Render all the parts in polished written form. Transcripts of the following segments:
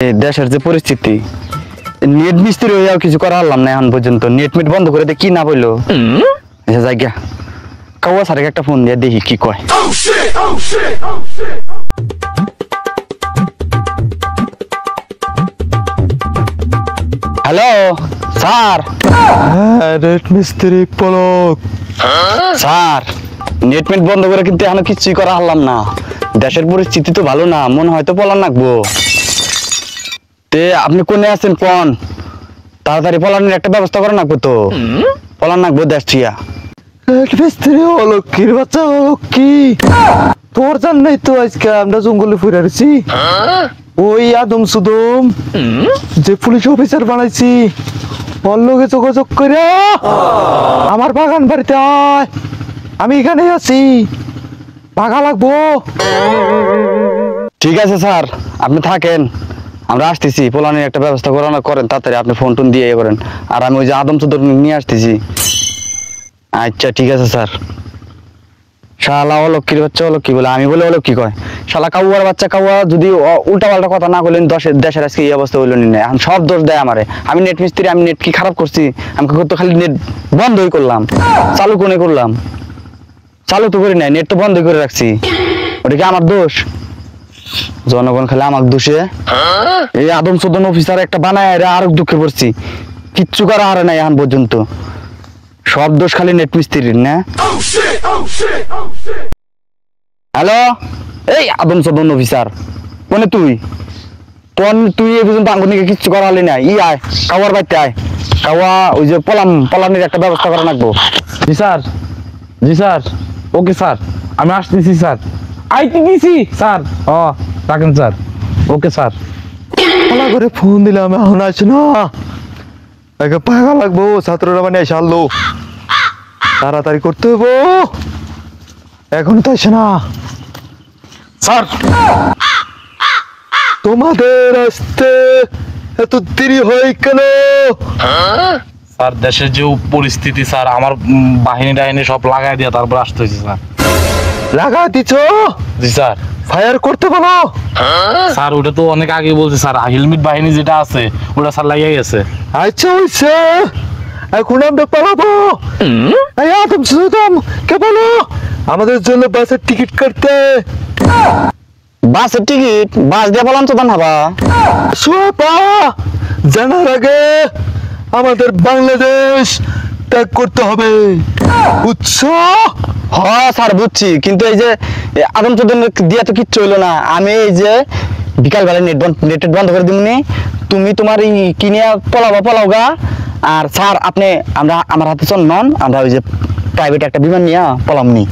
দেশের যে পরিস্থিতি, নেট মিস্ত্রি হইয়াও কিছু করা হলাম না এখন পর্যন্ত। নেট মিট বন্ধ করে দিয়ে কি না বললো। আচ্ছা যাই গিয়া কাউয়া স্যারকে একটা ফোন দিয়ে দেখি কি কয়। Hello sir. নেট মিস্ত্রি পলক। স্যার নেট মিট বন্ধ করে কিন্তু এখনো কিছুই করা হলাম না। দেশের পরিস্থিতি তো ভালো না, মনে হয়তো পলান লাগবো। তে আপনি কোনে আছেন কোন? তাড়াতাড়ি পলানের একটা ব্যবস্থা করা লাগবো তো। পলান লাগবো দেশ থিয়া। নেট মিস্ত্রি অলক্ষীর বাচ্চা অলক্ষী। তোর জান নাই তো আজকে আমরা জঙ্গলে ফুরে আসছি। ওই আদম সুদম যে পুলিশ অফিসার বানাইছি ওর লগে যোগাযোগ করে আমার বাগান বাড়িতে আয়। আমি এখানে আছি, ভাগা লাগবো। ঠিক আছে স্যার, আপনি থাকেন, আমরা আসতেছি। পোলানের একটা ব্যবস্থা করেন তাড়াতাড়ি। আপনি ফোন টোন দিয়ে করেন, আর আমি ওই যে আদম সুদম নিয়ে আসতেছি। আচ্ছা ঠিক আছে স্যার। শালা অলক্ষীর বাচ্চা অলক্ষী বলে, আমি বলে অলক্ষী কয়। শালা কাউয়ার বাচ্চা কাউয়া যদি উল্টা পাল্টা কথা না বলেন দেশের আজকে এই অবস্থা হইল না। এখন সব দোষ দেয় আমারে। আমি নেট মিস্ত্রি, আমি নেট কি খারাপ করছি? আমি তো খালি নেট বন্ধই করলাম, চালু কোনে করলাম? চালু তো করি নাই, নেট তো বন্ধই করে রাখছি। ওটা কি আমার দোষ? জনগণ খালি আমার দোষে এই আদম সদন অফিসার একটা বানায় আর দুঃখে পড়ছি। কিচ্ছু করা হারে নাই এখন পর্যন্ত। সব দোষ খালি নেট মিস্ত্রির না। হ্যালো, এই আদম সদন অফিসার কোনে তুই? তুই এই পর্যন্ত আঙ্গুনিকে কিচ্ছু করা হলি না। আয় কাওয়ার বাড়িতে আয়। কাওয়া ওই যে পলানের একটা ব্যবস্থা করা লাগবো। জি স্যার, জি স্যার, ওকে স্যার, আমি আসতেছি স্যার, আইতে গেছি স্যার। রাখেন স্যার, ওকে স্যার। ভালো করে ফোন দিলাম, এখন আসছে না। একে ভাগা লাগবো, ছাত্ররা মানে এসে আনলো, তাড়াতাড়ি করতে হবো। এখন তো আসে না স্যার তোমাদের আসতে এত দেরি হয় কেন? স্যার দেশের যে পরিস্থিতি স্যার, আমার বাহিনী টাহিনী সব লাগাই দিয়ে তারপর আসতে হয়েছে স্যার। লাগা দিছ? জি স্যার। ফায়ার করতে বলো। স্যার ওটা তো অনেক আগে বলছে স্যার, হেলমেট বাহিনী যেটা আছে ওটা স্যার লাগিয়ে গেছে। আচ্ছা হইছে, এখন আমরা পালাবো। এই আদম সুদম কে বলো আমাদের জন্য বাসের টিকিট কাটতে। বাসের টিকিট? বাস দিয়ে পলান তো বানাবা। সোপা জানার আগে আমাদের বাংলাদেশ ত্যাগ করতে হবে, বুঝছো? হ্যাঁ স্যার বুঝছি, কিন্তু এই যে আদম চোদন দিয়া তো কিচ্ছু হইলো না। আমি এই যে বিকাল বেলা নেট বন্ধ করে দিমনি, তুমি তোমার এই কিনে পলাও গা। আর স্যার আপনি আমার হাতে চল নন, আমরা ওই যে প্রাইভেট একটা বিমান নিয়ে পলামনি।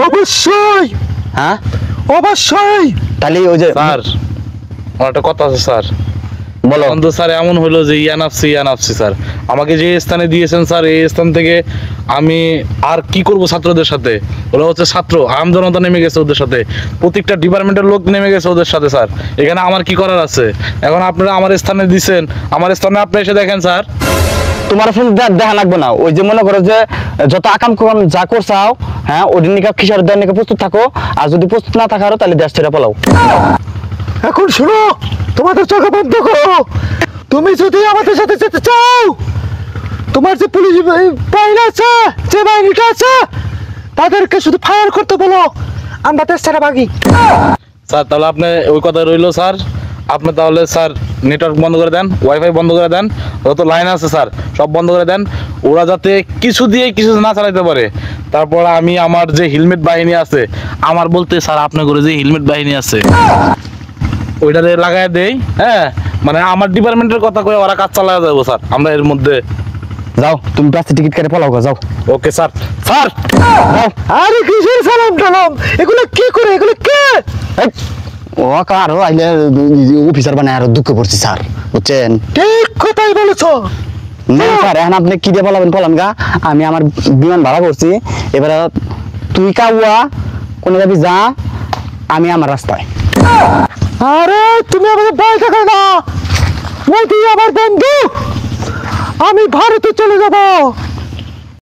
অবশ্যই, হ্যাঁ অবশ্যই। তাহলে ওই যে স্যার আমার একটা কথা আছে স্যার। বলো। তো স্যার এমন হলো যে ইয়ানাফসি স্যার, আমাকে যে স্থানে দিয়েছেন স্যার, এই স্থান থেকে আমি আর কি করব ছাত্রদের সাথে? ওরা হচ্ছে ছাত্র, আম জনতা নেমে গেছে ওদের সাথে, প্রত্যেকটা ডিপার্টমেন্টের লোক নেমে গেছে ওদের সাথে স্যার। এখানে আমার কি করার আছে? এখন আপনারা আমার স্থানে দিচ্ছেন, আমার স্থানে আপনি এসে দেখেন স্যার। তোমার ফোন দেখা লাগবে না। ওই যে মনে করো যে যত আকাম যা করছাও, হ্যাঁ ওদিন নিকা খিসার দেওয়ার নিকা প্রস্তুত থাকো। আর যদি প্রস্তুত না থাকারও তাহলে দেশ ছেড়ে পলাও। এখন শোনো, তোমাদের চোখে বন্ধ করো। তুমি যদি আমাদের সাথে যেতে চাও, তোমার যে পুলিশ বাহিনী আছে, যে বাহিনীটা আছে, তাদেরকে শুধু ফায়ার করতে বলো, আমরা দেশ ছেড়ে ভাগি। স্যার তাহলে আপনি ওই কথা রইলো স্যার। আপনি তাহলে স্যার নেটওয়ার্ক বন্ধ করে দেন, ওয়াইফাই বন্ধ করে দেন, যত লাইন আছে স্যার সব বন্ধ করে দেন। ওরা যাতে কিছু দিয়ে কিছু না চালাইতে পারে। তারপর আমি আমার যে হেলমেট বাহিনী আছে, আমার বলতে স্যার আপনার করে যে হেলমেট বাহিনী আছে ওইটাতে লাগাই দেই। হ্যাঁ মানে আমার ডিপার্টমেন্টের কথা কয়ে ওরা কাজ চালায় যাবো স্যার আমরা এর মধ্যে। যাও তুমি বাসের টিকিট কেটে পলাও গা, যাও। Okay sir. স্যার আরে কিসের সালাম টালাম? এগুলো কি করে? এগুলো কে? ও কারো আইলে অফিসার বানায় আরো দুঃখ পড়ছি স্যার, বুঝছেন? ঠিক কথাই বলেছো। না স্যার, এখন আপনি কি দিয়ে পলান গা। আমি আমার বিমান ভাড়া করছি, এবারে তুই কাউয়া কোন যাবি যা, আমি আমার রাস্তায়। আরে তুমি আমাকে ভয় দেখাও না, ওই তুই আমার বন্ধু। আমি ভারতে চলে যাব।